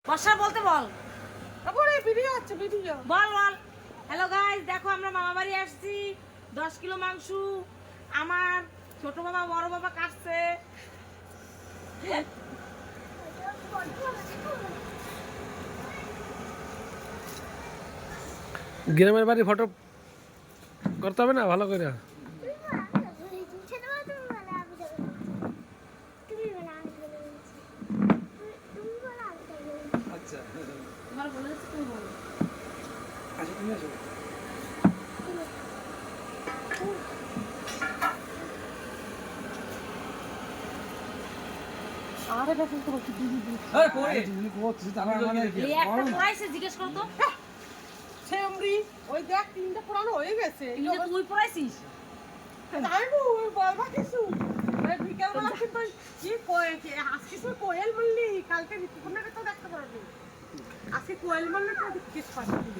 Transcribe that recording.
বর্ষা বলতে বল। তারপরে ভিডিও হচ্ছে ভিডিও। বল বল। হ্যালো গাইস, দেখো আমরা মামা বাড়ি আসছি। 10 কিলো মাংস আমার ছোট বাবা বড় বাবা কাটছে। গ্রামের বাড়ি ফটো করতে হবে না ভালো করে। আচ্ছা তোমার বলে দিচ্ছি, তুমি বলো। আচ্ছা তুমি আসো। আরে দেখুন তো বলছি দিদি আরে পরে তুমি করছিস তারপর আমাদের কি এই একটা পড়াইছে, জিজ্ঞেস করো তো। সেমরি ওই দেখ তিনটা পুরানো হয়ে গেছে। এটা তুই পড়াইছিস? জানবো ওই বলবা কিছু ওই বিকেলবেলা কিন্তু কি কয়ে আজকে তুই কোয়েল বললি, কালকে ঋতুপর্ণাকে তো দেখতে পারবি। আজকে কোয়েল বললে তো দেখতে পারবি।